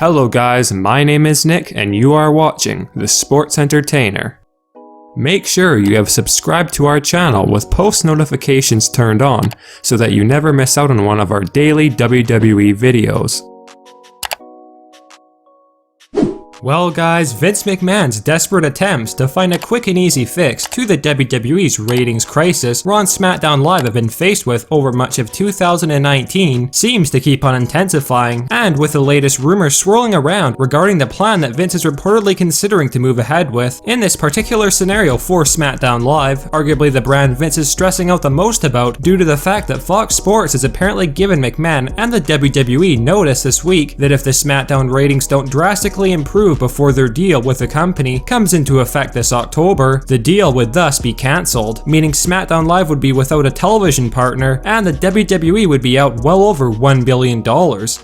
Hello guys, my name is Nick and you are watching The Sports Entertainer. Make sure you have subscribed to our channel with post notifications turned on so that you never miss out on one of our daily WWE videos. Well guys, Vince McMahon's desperate attempts to find a quick and easy fix to the WWE's ratings crisis Raw and SmackDown Live have been faced with over much of 2019 seems to keep on intensifying, and with the latest rumors swirling around regarding the plan that Vince is reportedly considering to move ahead with, in this particular scenario for SmackDown Live, arguably the brand Vince is stressing out the most about due to the fact that Fox Sports has apparently given McMahon and the WWE notice this week that if the SmackDown ratings don't drastically improve before their deal with the company comes into effect this October, the deal would thus be cancelled, meaning SmackDown Live would be without a television partner and the WWE would be out well over $1 billion,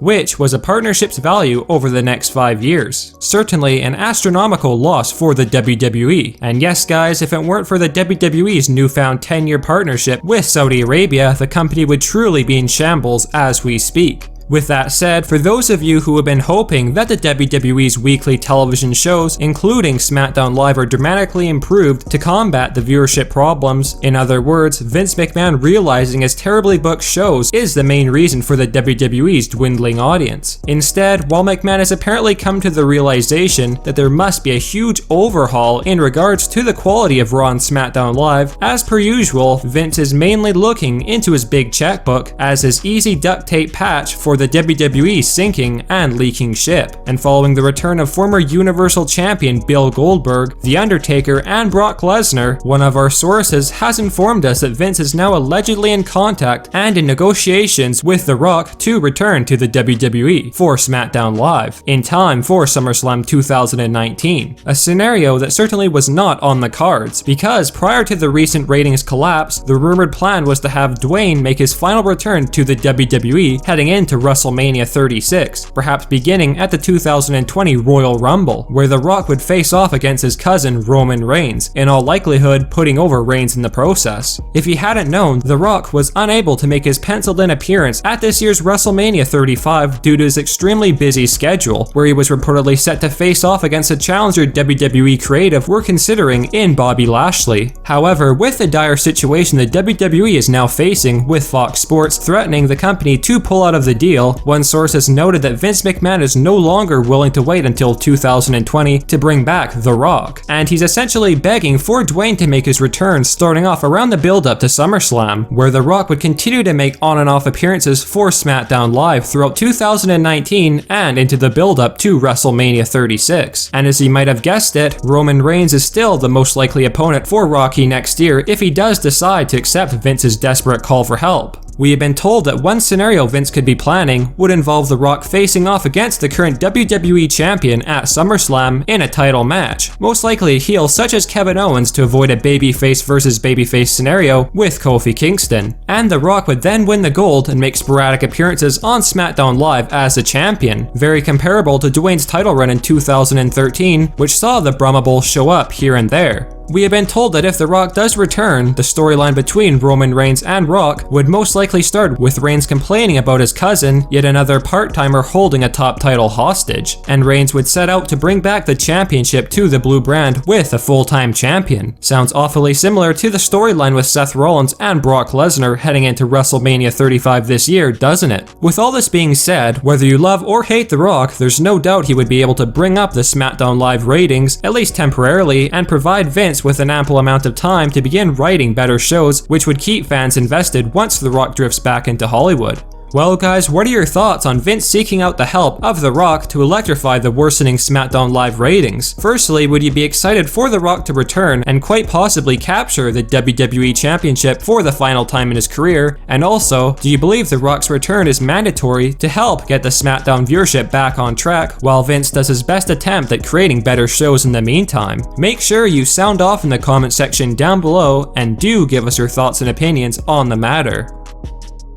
which was a partnership's value over the next 5 years. Certainly an astronomical loss for the WWE. And yes guys, if it weren't for the WWE's newfound 10-year partnership with Saudi Arabia, the company would truly be in shambles as we speak. With that said, for those of you who have been hoping that the WWE's weekly television shows, including SmackDown Live, are dramatically improved to combat the viewership problems, in other words, Vince McMahon realizing his terribly booked shows is the main reason for the WWE's dwindling audience. Instead, while McMahon has apparently come to the realization that there must be a huge overhaul in regards to the quality of Raw and SmackDown Live, as per usual, Vince is mainly looking into his big checkbook as his easy duct tape patch for the WWE sinking and leaking ship. And following the return of former Universal Champion Bill Goldberg, The Undertaker, and Brock Lesnar, one of our sources has informed us that Vince is now allegedly in contact and in negotiations with The Rock to return to the WWE for SmackDown Live, in time for SummerSlam 2019. A scenario that certainly was not on the cards, because prior to the recent ratings collapse, the rumored plan was to have Dwayne make his final return to the WWE heading into WrestleMania 36, perhaps beginning at the 2020 Royal Rumble, where The Rock would face off against his cousin Roman Reigns, in all likelihood putting over Reigns in the process. If you hadn't known, The Rock was unable to make his penciled-in appearance at this year's WrestleMania 35 due to his extremely busy schedule, where he was reportedly set to face off against a challenger WWE creative were considering in Bobby Lashley. However, with the dire situation the WWE is now facing, with Fox Sports threatening the company to pull out of the deal, one source has noted that Vince McMahon is no longer willing to wait until 2020 to bring back The Rock, and he's essentially begging for Dwayne to make his return, starting off around the build-up to SummerSlam, where The Rock would continue to make on and off appearances for SmackDown Live throughout 2019 and into the build-up to WrestleMania 36. And as you might have guessed it, Roman Reigns is still the most likely opponent for Rocky next year if he does decide to accept Vince's desperate call for help. We have been told that one scenario Vince could be planning would involve The Rock facing off against the current WWE champion at SummerSlam in a title match, most likely a heel such as Kevin Owens to avoid a babyface versus babyface scenario with Kofi Kingston. And The Rock would then win the gold and make sporadic appearances on SmackDown Live as the champion, very comparable to Dwayne's title run in 2013, which saw the Brahma Bull show up here and there. We have been told that if The Rock does return, the storyline between Roman Reigns and Rock would most likely start with Reigns complaining about his cousin, yet another part-timer holding a top title hostage, and Reigns would set out to bring back the championship to the blue brand with a full-time champion. Sounds awfully similar to the storyline with Seth Rollins and Brock Lesnar heading into WrestleMania 35 this year, doesn't it? With all this being said, whether you love or hate The Rock, there's no doubt he would be able to bring up the SmackDown Live ratings, at least temporarily, and provide Vince with an ample amount of time to begin writing better shows which would keep fans invested once The Rock drifts back into Hollywood. Well guys, what are your thoughts on Vince seeking out the help of The Rock to electrify the worsening SmackDown Live ratings? Firstly, would you be excited for The Rock to return and quite possibly capture the WWE Championship for the final time in his career? And also, do you believe The Rock's return is mandatory to help get the SmackDown viewership back on track while Vince does his best attempt at creating better shows in the meantime? Make sure you sound off in the comment section down below and do give us your thoughts and opinions on the matter.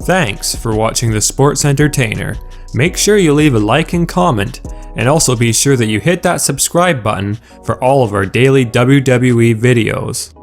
Thanks for watching The Sports Entertainer. Make sure you leave a like and comment, and also be sure that you hit that subscribe button for all of our daily WWE videos.